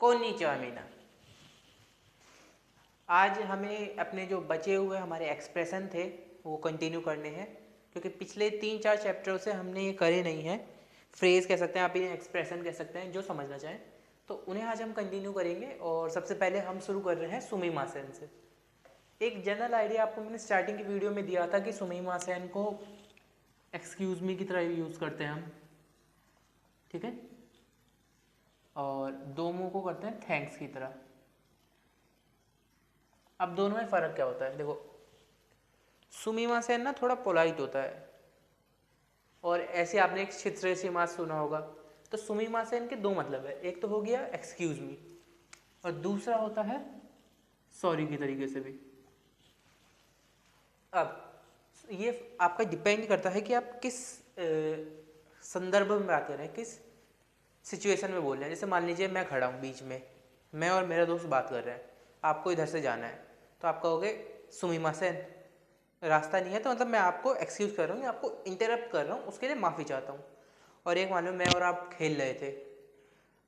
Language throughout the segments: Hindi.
कोन्निचिवा मीना। आज हमें अपने जो बचे हुए हमारे एक्सप्रेशन थे वो कंटिन्यू करने हैं, क्योंकि पिछले 3-4 चैप्टरों से हमने ये करे नहीं हैं। फ्रेज़ कह सकते हैं आप, इन्हें एक्सप्रेशन कह सकते हैं, जो समझना चाहें तो उन्हें आज हम कंटिन्यू करेंगे। और सबसे पहले हम शुरू कर रहे हैं सुमिमासेन से। एक जनरल आइडिया आपको मैंने स्टार्टिंग की वीडियो में दिया था कि सुमिमासेन को एक्सक्यूज़ मी की तरह यूज़ करते हैं हम, ठीक है, और दोमो को करते हैं थैंक्स की तरह। अब दोनों में फ़र्क क्या होता है? देखो, सुमिमासेन ना थोड़ा पोलाइट होता है, और ऐसे आपने एक शित्सुमास सुना होगा। तो सुमिमासेन के दो मतलब है, एक तो हो गया एक्सक्यूज मी, और दूसरा होता है सॉरी की तरीके से भी। अब ये आपका डिपेंड करता है कि आप किस संदर्भ में बात कर रहे हैं, किस सिचुएशन में बोल रहे हैं। जैसे मान लीजिए मैं खड़ा हूँ बीच में, मैं और मेरा दोस्त बात कर रहे हैं, आपको इधर से जाना है, तो आप कहोगे सुमिमासेन, रास्ता नहीं है, तो मतलब मैं आपको एक्सक्यूज़ कर रहा हूँ, आपको इंटरप्ट कर रहा हूँ, उसके लिए माफ़ी चाहता हूँ। और एक मान लो मैं और आप खेल रहे थे,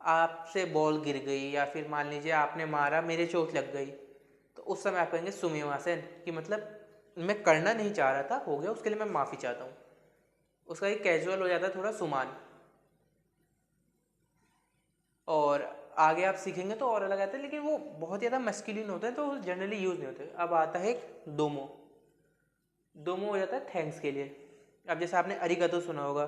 आपसे बॉल गिर गई, या फिर मान लीजिए आपने मारा, मेरे चोट लग गई, तो उस समय आप कहेंगे सुमिमासेन, कि मतलब मैं करना नहीं चाह रहा था, हो गया, उसके लिए मैं माफ़ी चाहता हूँ। उसका एक कैजुअल हो जाता है थोड़ा सुमान। और आगे आप सीखेंगे तो और अलग आता है, लेकिन वो बहुत ज़्यादा मस्कुलिन होते हैं तो जनरली यूज़ नहीं होते। अब आता है एक दोमो। दोमो हो जाता है थैंक्स के लिए। अब जैसे आपने अरिगातो सुना होगा,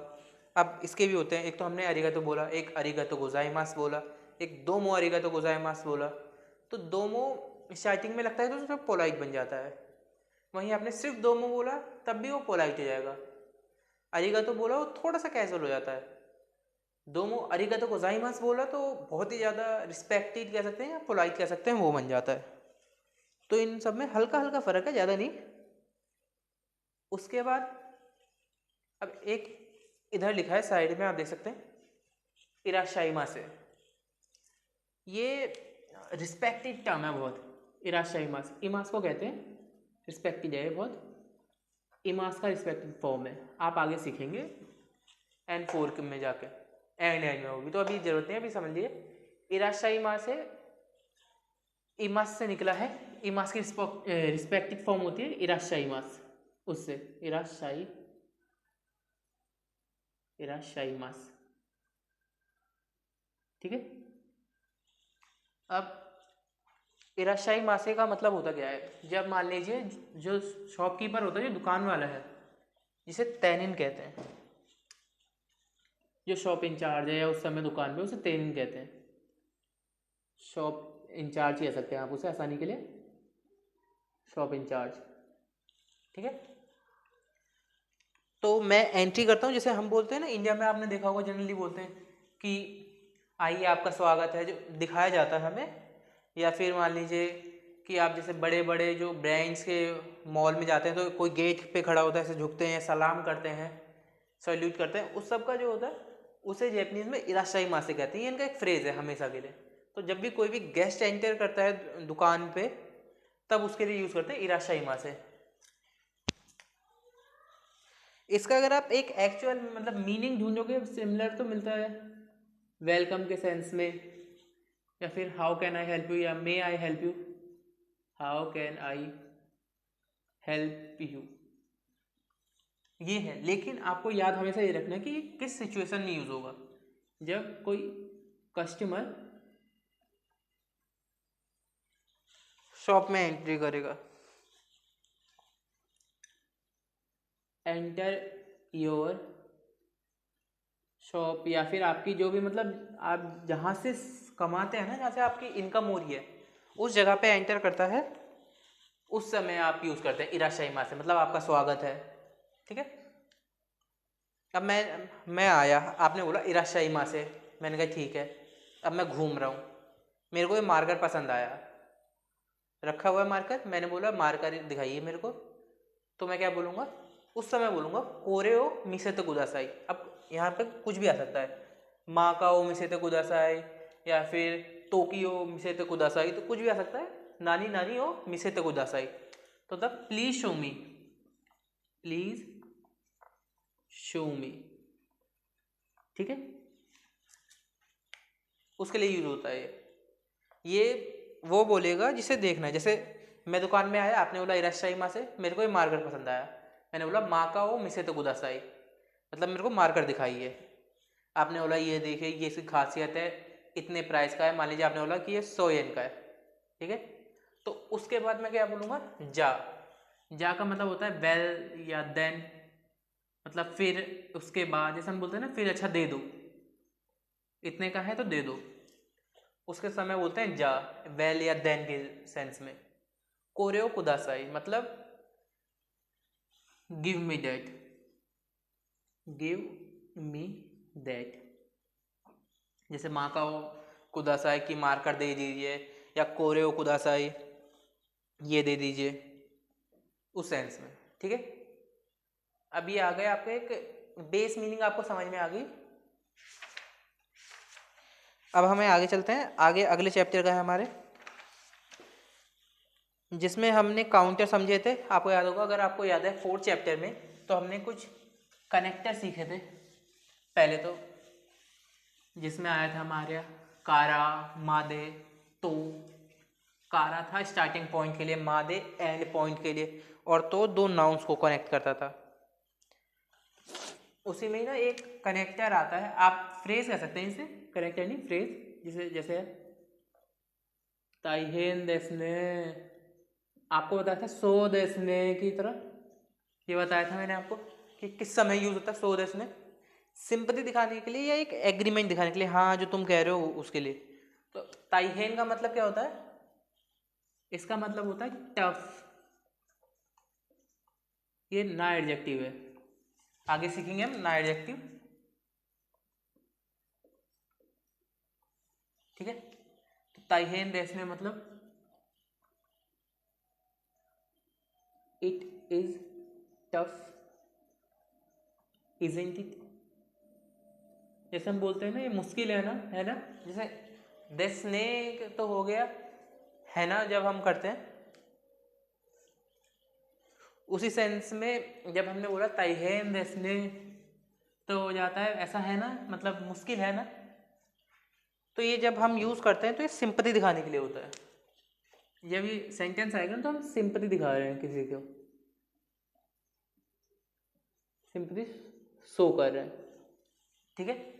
अब इसके भी होते हैं, एक तो हमने अरिगातो बोला, एक अरिगातो गोजाइमास बोला, एक दोमो अरिगातो गोजाइमास बोला। तो दोमो स्टार्टिंग में लगता है तो थोड़ा पोलाइट बन जाता है, वहीं आपने सिर्फ दोमो बोला तब भी वो पोलाइट हो जाएगा। अरिगातो बोला वो थोड़ा सा कैजुअल हो जाता है। दोमो अरिगातो गोजाइमास बोला तो बहुत ही ज़्यादा रिस्पेक्टेड कह सकते हैं या पोलाइट कह सकते हैं, वो बन जाता है। तो इन सब में हल्का हल्का फ़र्क है, ज़्यादा नहीं। उसके बाद अब एक इधर लिखा है साइड में, आप देख सकते हैं, इराशाइमा से। ये रिस्पेक्टेड टर्म है बहुत, इराशाइमास। इमास को कहते हैं रिस्पेक्टेड है बहुत, इमास का रिस्पेक्टेड फॉर्म है। आप आगे सीखेंगे N4 में जाके, एंड में होगी, तो अभी जरूरत नहीं है, अभी समझ लिए। इराशाइमा से इमास से निकला है, इमास की रिस्पेक्टेड फॉर्म होती है इराशाइमास, उससे इराशाइमास, ठीक है। अब इराशाई मासे का मतलब होता क्या है? जब मान लीजिए जो शॉपकीपर होता है, जो दुकान वाला है, जिसे तैनिन कहते हैं, जो शॉप इंचार्ज है या उस समय दुकान पे, उसे तैनिन कहते हैं। शॉप इंचार्ज कह सकते हैं आप उसे आसानी के लिए, शॉप इंचार्ज, ठीक है। तो मैं एंट्री करता हूँ, जैसे हम बोलते हैं ना इंडिया में, आपने देखा होगा जनरली बोलते हैं कि आइए आपका स्वागत है, जो दिखाया जाता है हमें। या फिर मान लीजिए कि आप जैसे बड़े बड़े जो ब्रांड्स के मॉल में जाते हैं, तो कोई गेट पे खड़ा होता है, ऐसे झुकते हैं, सलाम करते हैं, सैल्यूट करते हैं, उस सब का जो होता है उसे जैपनीज में इराशाई मासे कहते हैं। ये इनका एक फ्रेज है हमेशा के लिए। तो जब भी कोई भी गेस्ट एंटर करता है दुकान पे, तब उसके लिए यूज़ करते हैं इराशाई मासे। इसका अगर आप एक एक्चुअल मतलब मीनिंग ढूंढोगे, सिमिलर तो मिलता है वेलकम के सेंस में, या फिर how can I help you, या may I help you, how can I help you, ये है। लेकिन आपको याद हमेशा ये रखना है कि किस सिचुएशन में यूज होगा। जब कोई कस्टमर शॉप में एंट्री करेगा, एंटर योर शॉप, या फिर आपकी जो भी मतलब आप जहाँ से कमाते हैं ना, जहाँ से आपकी इनकम हो रही है, उस जगह पे एंटर करता है, उस समय आप यूज़ करते हैं इराशाइमा से, मतलब आपका स्वागत है, ठीक है। अब मैं आया, आपने बोला इराशाइमा से, मैंने कहा ठीक है। अब मैं घूम रहा हूँ, मेरे को ये मार्कर पसंद आया, रखा हुआ है मार्कर, मैंने बोला मार्कर दिखाइए मेरे को। तो मैं क्या बोलूँगा उस समय? बोलूँगा कोरेओ मिसेते कुदासाई। अब यहाँ पे कुछ भी आ सकता है, माकाओ मिसेते कुदासाई, या फिर टोक्यो मिसेते कुदासाई, तो कुछ भी आ सकता है। नानी नानी ओ मिसेते कुदासाई, तो तब please show me, please show मी, ठीक है, उसके लिए यूज होता है ये। ये वो बोलेगा जिसे देखना है। जैसे मैं दुकान में आया, आपने बोला इराशाई माँ से, मेरे को ये मार्कर पसंद आया, मैंने बोला माँ का वो मिसे तो गुदासाई, मतलब मेरे को मार्कर दिखाइए। आपने बोला ये देखिए ये इसकी खासियत है, इतने प्राइस का है, मान लीजिए आपने बोला कि ये 100 येन का है, ठीक है। तो उसके बाद मैं क्या बोलूँगा, जा। जा का मतलब होता है वेल या देन, मतलब फिर उसके बाद, जैसे हम बोलते हैं ना फिर अच्छा दे दो, इतने का है तो दे दो, उसके समय बोलते हैं जा, वेल या देन के सेंस में। कोरेओ कुदासाई मतलब give me that, give me that. जैसे माँ का वो कुदासाई की मार्कर दे दीजिए, या कोरेओ कुदासाई ये दे दीजिए, उस सेंस में, ठीक है। अब ये आ गए आपको एक बेस मीनिंग, आपको समझ में आ गई। अब हमें आगे चलते हैं, आगे अगले चैप्टर का है हमारे, जिसमें हमने काउंटर समझे थे। आपको याद होगा, अगर आपको याद है 4th चैप्टर में तो हमने कुछ कनेक्टर सीखे थे पहले, तो जिसमें आया था हमारे कारा, मादे, तो। कारा था स्टार्टिंग पॉइंट के लिए, मादे एंड पॉइंट के लिए, और तो दो नाउन्स को कनेक्ट करता था। उसी में ही ना एक कनेक्टर आता है, आप फ्रेज कह सकते हैं इसे, कनेक्टर नहीं फ्रेज, जिसे जैसे ताइहेन देसने, आपको बताया था सो देसने की तरह, ये बताया था मैंने आपको कि किस समय यूज होता है सो देसने, सिंपैथी दिखाने के लिए या एक एग्रीमेंट दिखाने के लिए, हाँ जो तुम कह रहे हो उसके लिए। तो ताइहेन का मतलब क्या होता है, इसका मतलब होता है टफ, ये ना एडजेक्टिव है, आगे सीखेंगे हम ना एडजेक्टिव, ठीक है। तो ताइहेन देसने मतलब it is tough, isn't it. जैसे हम बोलते हैं ना ये मुश्किल है ना, जैसे देसने तो हो गया है ना, जब हम करते हैं उसी सेंस में, जब हमने बोला ताइहेन देसने तो हो जाता है ऐसा है ना, मतलब मुश्किल है ना। तो ये जब हम यूज करते हैं तो ये सिंपैथी दिखाने के लिए होता है। जब ये सेंटेंस आएगा ना तो हम सिंपैथी दिखा रहे हैं किसी को, सिंपैथी शो कर रहे हैं, ठीक है।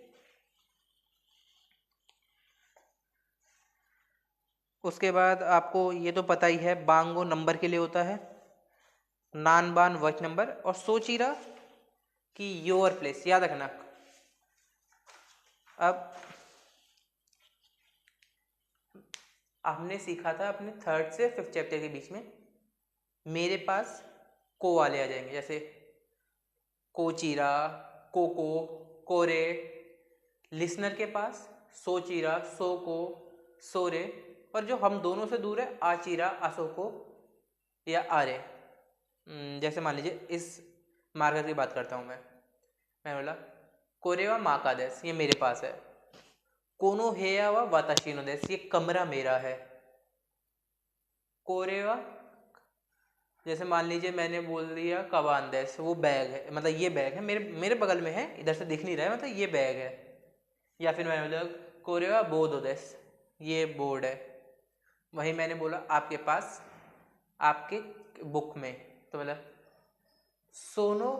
उसके बाद आपको ये तो पता ही है, बांगो नंबर के लिए होता है, नानबान वर्क नंबर, और सोचीरा की योर प्लेस, याद रखना। अब हमने सीखा था अपने 3rd से 5th चैप्टर के बीच में, मेरे पास को वाले आ जाएंगे, जैसे कोचीरा, कोको, कोरे। लिसनर के पास सोचीरा, सोको, सोरे, और जो हम दोनों से दूर है आचीरा, असोको या आरे। जैसे मान लीजिए इस मार्कर की बात करता हूँ मैं बोला कोरेवा माका देस, ये मेरे पास है। कोनो हेया वा वाताशीनो देस, ये कमरा मेरा है। कोरेवा, जैसे मान लीजिए मैंने बोल दिया कबान देस, वो बैग है, मतलब ये बैग है, मेरे मेरे बगल में है, इधर से दिख नहीं रहा है, मतलब ये बैग है। या फिर मैंने बोला कोरेवा बोर्ड देस, ये बोर्ड है। वही मैंने बोला आपके पास, आपके बुक में, तो मतलब सोनो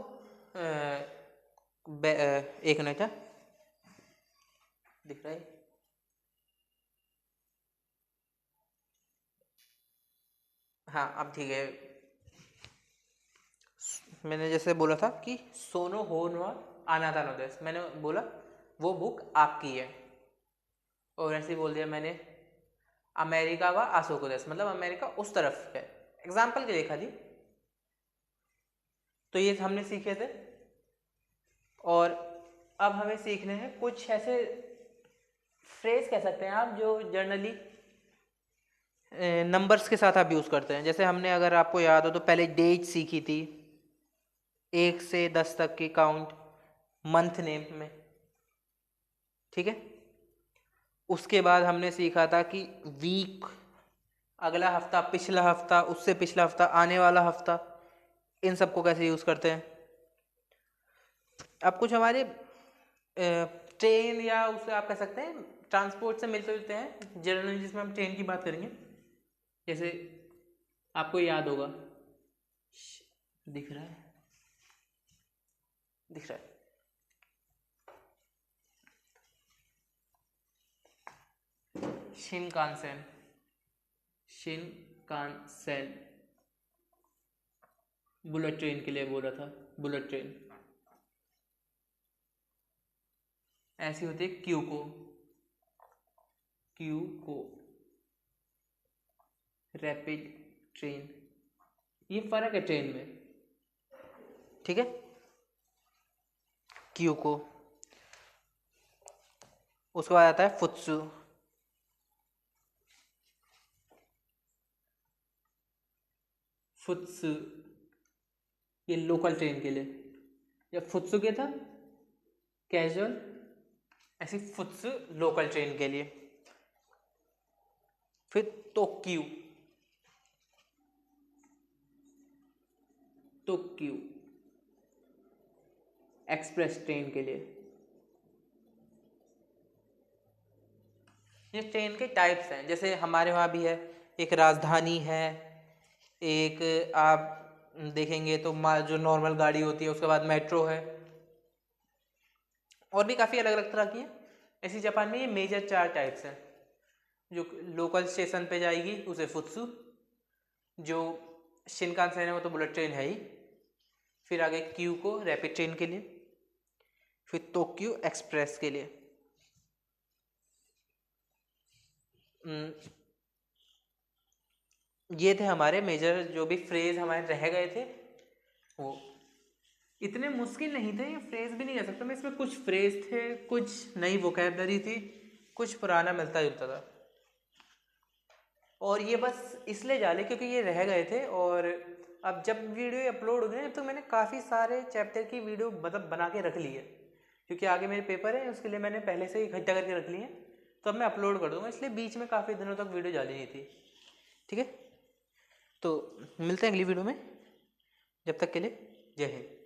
एक मिनट है, दिख रहा है, हाँ अब ठीक है। मैंने जैसे बोला था कि सोनो हो नो अनाथा नो देस, मैंने बोला वो बुक आपकी है, और ऐसे ही बोल दिया मैंने अमेरिका व आसोको देस, मतलब अमेरिका उस तरफ है, एग्जाम्पल के लिए खाली। तो ये हमने सीखे थे, और अब हमें सीखने हैं कुछ ऐसे फ्रेज कह सकते हैं आप, जो जर्नली नंबर्स के साथ आप यूज़ करते हैं। जैसे हमने, अगर आपको याद हो तो पहले डेट सीखी थी, 1 से 10 तक की काउंट मंथ नेम में, ठीक है। उसके बाद हमने सीखा था कि वीक, अगला हफ्ता, पिछला हफ्ता, उससे पिछला हफ्ता, आने वाला हफ्ता, इन सबको कैसे यूज़ करते हैं। अब कुछ हमारे ट्रेन, या उससे आप कह सकते हैं ट्रांसपोर्ट से मिलते जुलते हैं जनरली, जिसमें हम ट्रेन की बात करेंगे। जैसे आपको याद होगा, दिख रहा है, दिख रहा है, शिनकानसेन, शिनकानसेन बुलेट ट्रेन के लिए बोला था, बुलेट ट्रेन। ऐसी होती है क्यूको, क्यूको रैपिड ट्रेन। ये फर्क है ट्रेन में, ठीक है। क्यूको, उसके बाद आता है फुत्सु, फुत्सु ये लोकल ट्रेन के लिए। जब फुत्सु क्या था, कैजुअल, ऐसी फुत्सु लोकल ट्रेन के लिए। फिर तोक्यू, तोक्यू एक्सप्रेस ट्रेन के लिए। ये ट्रेन के टाइप्स हैं, जैसे हमारे वहाँ भी है, एक राजधानी है, एक आप देखेंगे तो जो नॉर्मल गाड़ी होती है, उसके बाद मेट्रो है, और भी काफ़ी अलग अलग तरह की हैं। ऐसी जापान में ये मेजर 4 टाइप्स हैं। जो लोकल स्टेशन पे जाएगी उसे फुत्सु, जो शिनकानसेन है वो तो बुलेट ट्रेन है ही, फिर आगे क्यूको रैपिड ट्रेन के लिए, फिर तोक्यो एक्सप्रेस के लिए। ये थे हमारे मेजर, जो भी फ्रेज हमारे रह गए थे वो इतने मुश्किल नहीं थे, ये फ्रेज भी नहीं कह सकता मैं, इसमें कुछ फ्रेज थे, कुछ नई वोकैबलरी थी, कुछ पुराना मिलता जुलता था, और ये बस इसलिए जाले क्योंकि ये रह गए थे। और अब जब वीडियो अपलोड हो गए तो मैंने काफ़ी सारे चैप्टर की वीडियो मतलब बना के रख ली है, क्योंकि आगे मेरे पेपर है, उसके लिए मैंने पहले से ही इकट्ठा करके रख ली है, तो अब मैं अपलोड कर दूंगा, इसलिए बीच में काफ़ी दिनों तक वीडियो डाली नहीं थी, ठीक है। तो मिलते हैं अगली वीडियो में, जब तक के लिए जय हिंद।